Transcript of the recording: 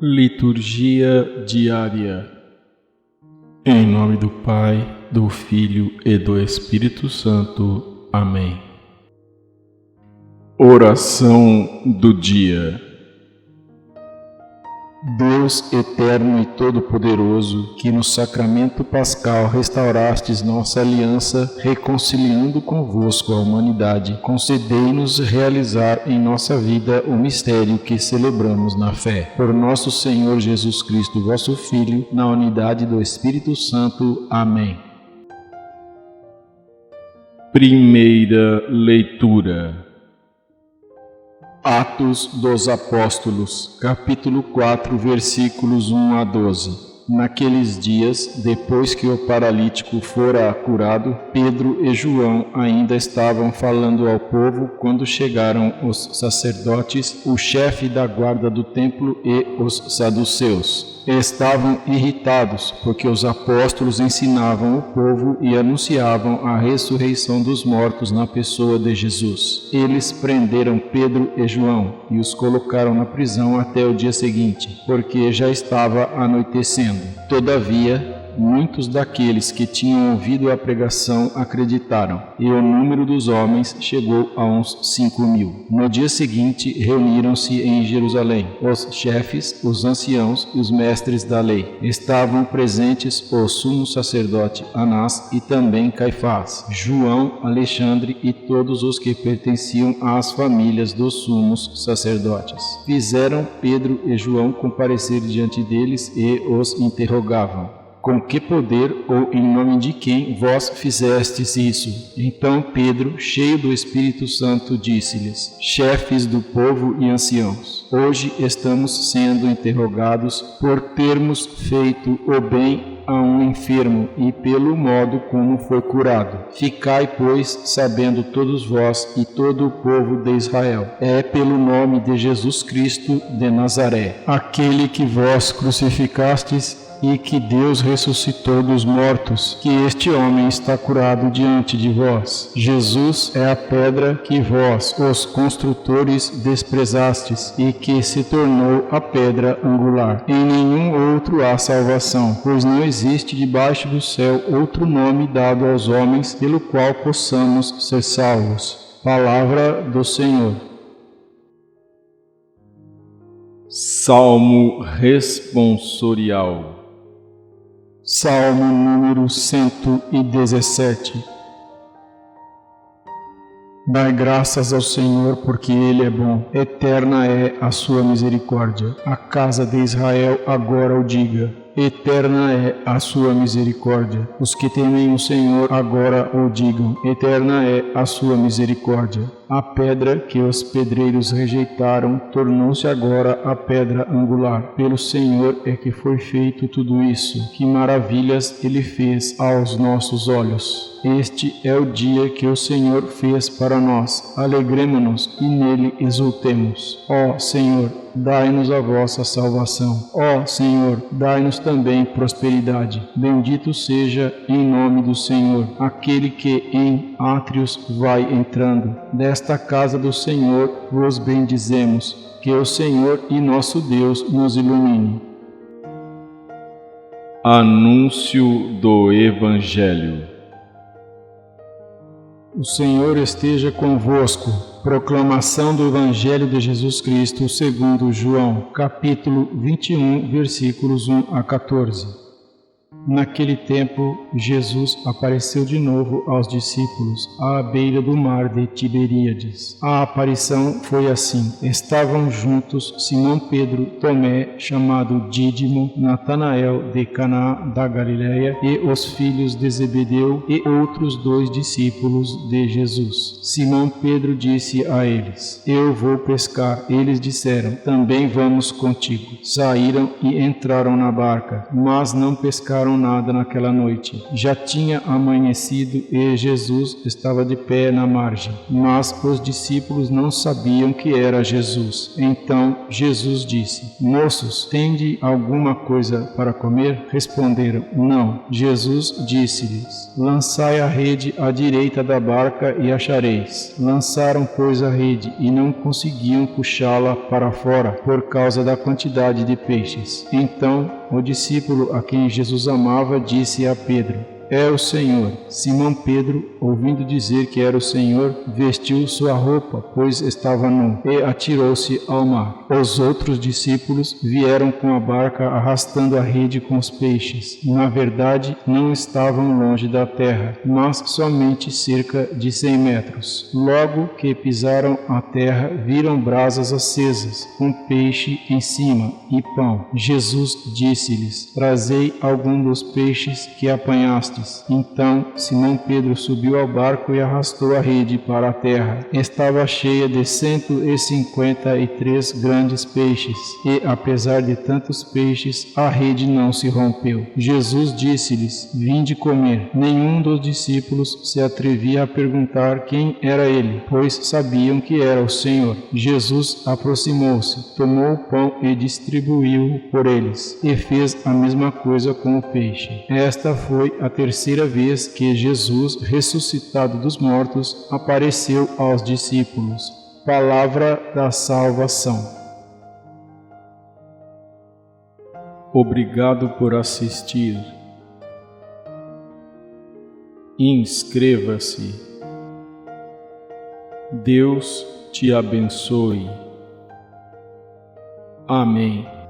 Liturgia diária. Em nome do Pai, do Filho e do Espírito Santo. Amém. Oração do dia. Deus eterno e todo-poderoso, que no sacramento pascal restaurastes nossa aliança, reconciliando convosco a humanidade, concedei-nos realizar em nossa vida o mistério que celebramos na fé. Por nosso Senhor Jesus Cristo, vosso Filho, na unidade do Espírito Santo. Amém. Primeira leitura. Atos dos Apóstolos, capítulo 4, versículos 1 a 12. Naqueles dias, depois que o paralítico fora curado, Pedro e João ainda estavam falando ao povo quando chegaram os sacerdotes, o chefe da guarda do templo e os saduceus. Estavam irritados, porque os apóstolos ensinavam o povo e anunciavam a ressurreição dos mortos na pessoa de Jesus. Eles prenderam Pedro e João e os colocaram na prisão até o dia seguinte, porque já estava anoitecendo. Todavia, muitos daqueles que tinham ouvido a pregação acreditaram, e o número dos homens chegou a uns 5.000. No dia seguinte, reuniram-se em Jerusalém os chefes, os anciãos e os mestres da lei. Estavam presentes o sumo sacerdote Anás e também Caifás, João, Alexandre e todos os que pertenciam às famílias dos sumos sacerdotes. Fizeram Pedro e João comparecer diante deles e os interrogavam: com que poder ou em nome de quem vós fizestes isso? Então Pedro, cheio do Espírito Santo, disse-lhes: chefes do povo e anciãos, hoje estamos sendo interrogados por termos feito o bem a um enfermo e pelo modo como foi curado. Ficai, pois, sabendo todos vós e todo o povo de Israel, é pelo nome de Jesus Cristo de Nazaré, aquele que vós crucificastes e que Deus ressuscitou dos mortos, que este homem está curado diante de vós. Jesus é a pedra que vós, os construtores, desprezastes e que se tornou a pedra angular. Em nenhum outro há salvação, pois não existe debaixo do céu outro nome dado aos homens pelo qual possamos ser salvos. Palavra do Senhor. Salmo responsorial. Salmo número 117. Dai graças ao Senhor, porque Ele é bom. Eterna é a sua misericórdia. A casa de Israel agora o diga. Eterna é a sua misericórdia. Os que temem o Senhor agora o digam. Eterna é a sua misericórdia. A pedra que os pedreiros rejeitaram tornou-se agora a pedra angular. Pelo Senhor é que foi feito tudo isso. Que maravilhas Ele fez aos nossos olhos. Este é o dia que o Senhor fez para nós. Alegremo-nos e nele exultemos. Ó Senhor, dai-nos a vossa salvação. Ó Senhor, dai-nos também prosperidade. Bendito seja em nome do Senhor, aquele que em átrios vai entrando. Desta casa do Senhor vos bendizemos. Que o Senhor e nosso Deus nos ilumine. Anúncio do Evangelho. O Senhor esteja convosco. Proclamação do Evangelho de Jesus Cristo segundo João, capítulo 21, versículos 1 a 14. Naquele tempo, Jesus apareceu de novo aos discípulos, à beira do mar de Tiberíades. A aparição foi assim: estavam juntos Simão Pedro, Tomé, chamado Dídimo, Natanael de Caná da Galileia e os filhos de Zebedeu e outros 2 discípulos de Jesus. Simão Pedro disse a eles: eu vou pescar. Eles disseram: também vamos contigo. Saíram e entraram na barca, mas não pescaram pescaram nada naquela noite. Já tinha amanhecido e Jesus estava de pé na margem, mas os discípulos não sabiam que era Jesus. Então Jesus disse: Moços, tende alguma coisa para comer? Responderam: Não. Jesus disse-lhes: Lançai a rede à direita da barca e achareis. Lançaram, pois, a rede e não conseguiam puxá-la para fora por causa da quantidade de peixes. Então o discípulo a quem Jesus amava disse a Pedro: É o Senhor. Simão Pedro, ouvindo dizer que era o Senhor, vestiu sua roupa, pois estava nu, e atirou-se ao mar. Os outros discípulos vieram com a barca arrastando a rede com os peixes. Na verdade, não estavam longe da terra, mas somente cerca de 100 metros. Logo que pisaram a terra, viram brasas acesas, com peixe em cima e pão. Jesus disse-lhes: Trazei algum dos peixes que apanhastes. Então Simão Pedro subiu ao barco e arrastou a rede para a terra. Estava cheia de 153 grandes peixes, e apesar de tantos peixes, a rede não se rompeu. Jesus disse-lhes: Vinde comer. Nenhum dos discípulos se atrevia a perguntar quem era ele, pois sabiam que era o Senhor. Jesus aproximou-se, tomou o pão e distribuiu-o por eles, e fez a mesma coisa com o peixe. Esta foi a terceira vez que Jesus, ressuscitado dos mortos, apareceu aos discípulos. Palavra da salvação. Obrigado por assistir. Inscreva-se. Deus te abençoe. Amém.